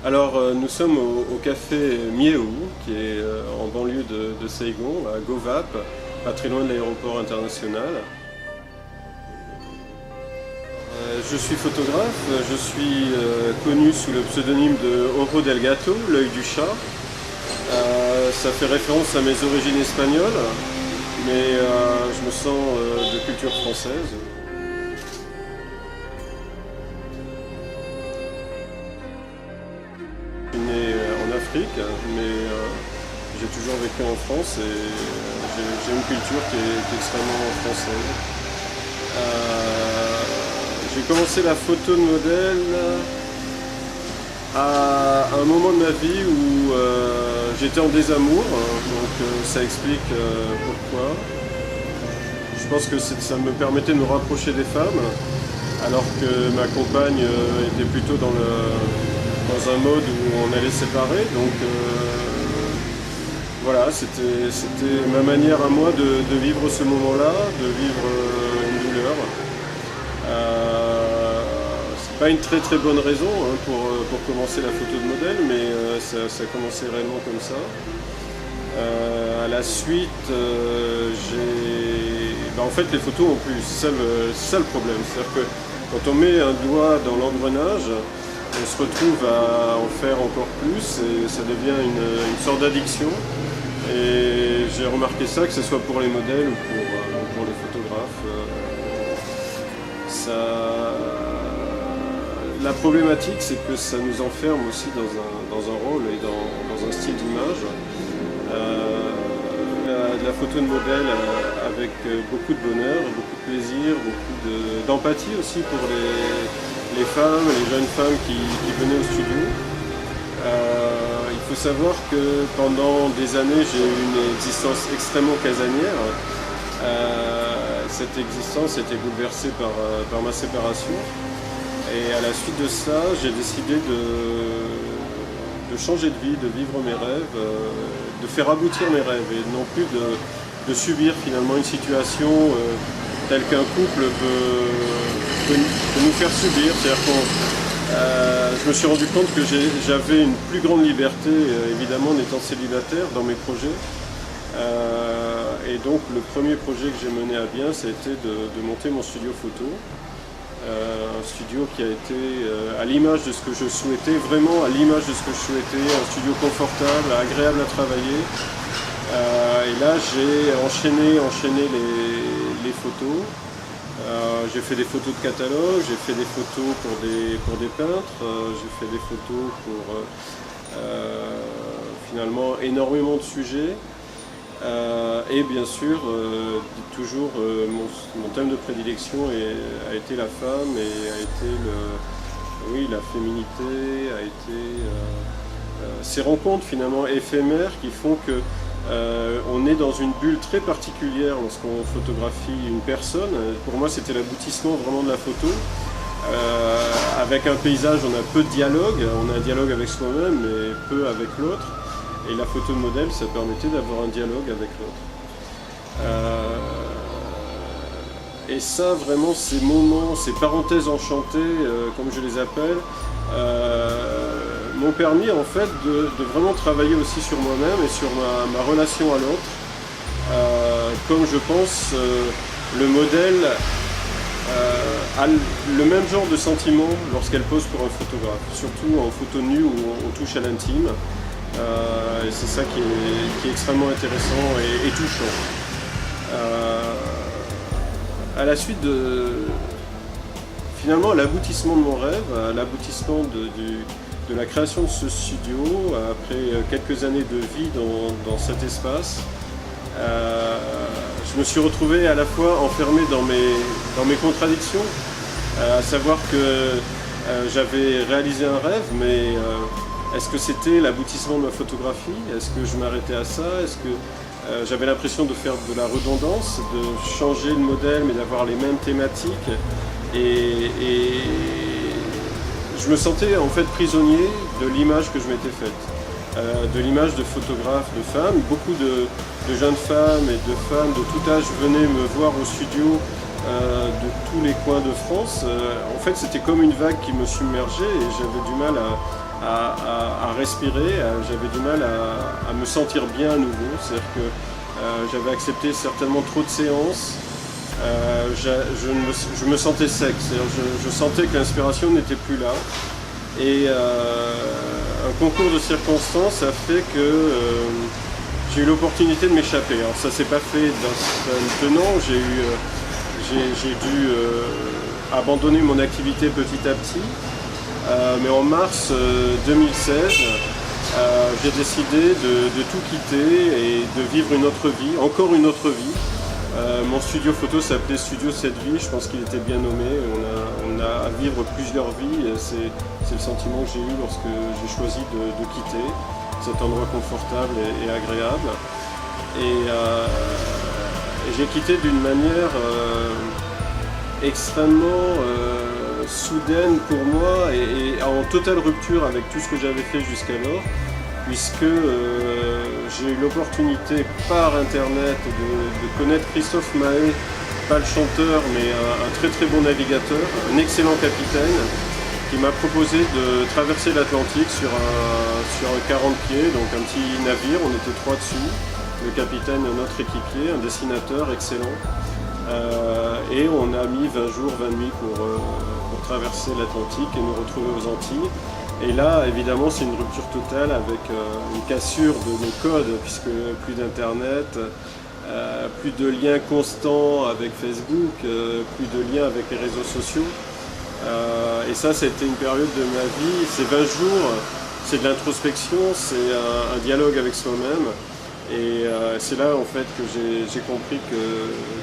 Alors, nous sommes au café Miéou, qui est en banlieue de Saigon, à Govap, pas très loin de l'aéroport international. Je suis photographe, je suis connu sous le pseudonyme de Oro del Gato, l'œil du chat. Ça fait référence à mes origines espagnoles, mais je me sens de culture française. Je suis né en Afrique, mais j'ai toujours vécu en France et j'ai une culture qui est extrêmement française. J'ai commencé la photo de modèle à un moment de ma vie où j'étais en désamour, donc ça explique pourquoi. Je pense que ça me permettait de me rapprocher des femmes, alors que ma compagne était plutôt dans un mode où on allait se séparer. Donc voilà, c'était ma manière à moi de vivre ce moment-là, de vivre une douleur. C'est pas une très très bonne raison pour commencer la photo de modèle, mais ça a commencé réellement comme ça. À la suite, en fait les photos ont plu, c'est ça le problème. C'est-à-dire que quand on met un doigt dans l'engrenage, on se retrouve à en faire encore plus et ça devient une sorte d'addiction. Et j'ai remarqué ça, que ce soit pour les modèles ou pour les photographes. La problématique, c'est que ça nous enferme aussi dans un rôle et dans un style d'image. De la photo de modèle avec beaucoup de bonheur, beaucoup de plaisir, beaucoup d'empathie aussi pour les femmes, les jeunes femmes qui venaient au studio. Il faut savoir que pendant des années, j'ai eu une existence extrêmement casanière. Cette existence était bouleversée par ma séparation. Et à la suite de ça, j'ai décidé de changer de vie, de vivre mes rêves, de faire aboutir mes rêves et non plus de subir finalement une situation telle qu'un couple peut nous faire subir. C'est-à-dire je me suis rendu compte que j'avais une plus grande liberté, évidemment en étant célibataire, dans mes projets. Et donc le premier projet que j'ai mené à bien, ça a été de monter mon studio photo. Un studio qui a été à l'image de ce que je souhaitais, vraiment à l'image de ce que je souhaitais, un studio confortable, agréable à travailler. Et là j'ai enchaîné les photos. J'ai fait des photos de catalogue, j'ai fait des photos pour des peintres, j'ai fait des photos pour finalement énormément de sujets. Et bien sûr, toujours mon thème de prédilection a été la femme et a été la féminité, a été ces rencontres finalement éphémères qui font que on est dans une bulle très particulière lorsqu'on photographie une personne. Pour moi, c'était l'aboutissement vraiment de la photo. Avec un paysage, on a peu de dialogue, on a un dialogue avec soi-même, mais peu avec l'autre. Et la photo de modèle, ça permettait d'avoir un dialogue avec l'autre. Et ça, vraiment, ces moments, ces parenthèses enchantées, comme je les appelle, m'ont permis en fait de vraiment travailler aussi sur moi-même et sur ma relation à l'autre. Comme je pense, le modèle a le même genre de sentiment lorsqu'elle pose pour un photographe, surtout en photo nue où on touche à l'intime. Et c'est ça qui est extrêmement intéressant et touchant. À la suite finalement à l'aboutissement de mon rêve, à l'aboutissement de la création de ce studio, après quelques années de vie dans cet espace, je me suis retrouvé à la fois enfermé dans mes contradictions, à savoir que j'avais réalisé un rêve, mais est-ce que c'était l'aboutissement de ma photographie? Est-ce que je m'arrêtais à ça? Est-ce que j'avais l'impression de faire de la redondance, de changer de modèle mais d'avoir les mêmes thématiques? Et je me sentais en fait prisonnier de l'image que je m'étais faite, de l'image de photographe de femmes. Beaucoup de jeunes femmes et de femmes de tout âge venaient me voir au studio de tous les coins de France. En fait, c'était comme une vague qui me submergeait et j'avais du mal à respirer, j'avais du mal à me sentir bien à nouveau, c'est-à-dire que j'avais accepté certainement trop de séances, je me sentais sec, c'est-à-dire je sentais que l'inspiration n'était plus là, et un concours de circonstances a fait que j'ai eu l'opportunité de m'échapper. Alors ça s'est pas fait d'un seul tenant, j'ai dû abandonner mon activité petit à petit, mais en mars 2016, j'ai décidé de tout quitter et de vivre une autre vie, encore une autre vie. Mon studio photo s'appelait Studio Cette Vie, je pense qu'il était bien nommé. On a à vivre plusieurs vies, c'est le sentiment que j'ai eu lorsque j'ai choisi de quitter cet endroit confortable et agréable. Et j'ai quitté d'une manière extrêmement soudaine pour moi et en totale rupture avec tout ce que j'avais fait jusqu'alors, puisque j'ai eu l'opportunité par internet de connaître Christophe Mahé, pas le chanteur mais un très très bon navigateur, un excellent capitaine qui m'a proposé de traverser l'Atlantique sur un 40 pieds, donc un petit navire, on était 3 dessus, le capitaine et notre équipier, un dessinateur excellent. Et on a mis 20 jours, 20 nuits pour traverser l'Atlantique et nous retrouver aux Antilles. Et là, évidemment, c'est une rupture totale avec une cassure de nos codes, puisque plus d'internet, plus de liens constants avec Facebook, plus de liens avec les réseaux sociaux. Et ça, c'était une période de ma vie, ces 20 jours, c'est de l'introspection, c'est un dialogue avec soi-même. Et c'est là en fait que j'ai compris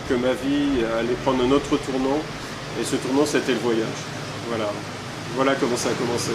que ma vie allait prendre un autre tournant, et ce tournant c'était le voyage. Voilà comment ça a commencé.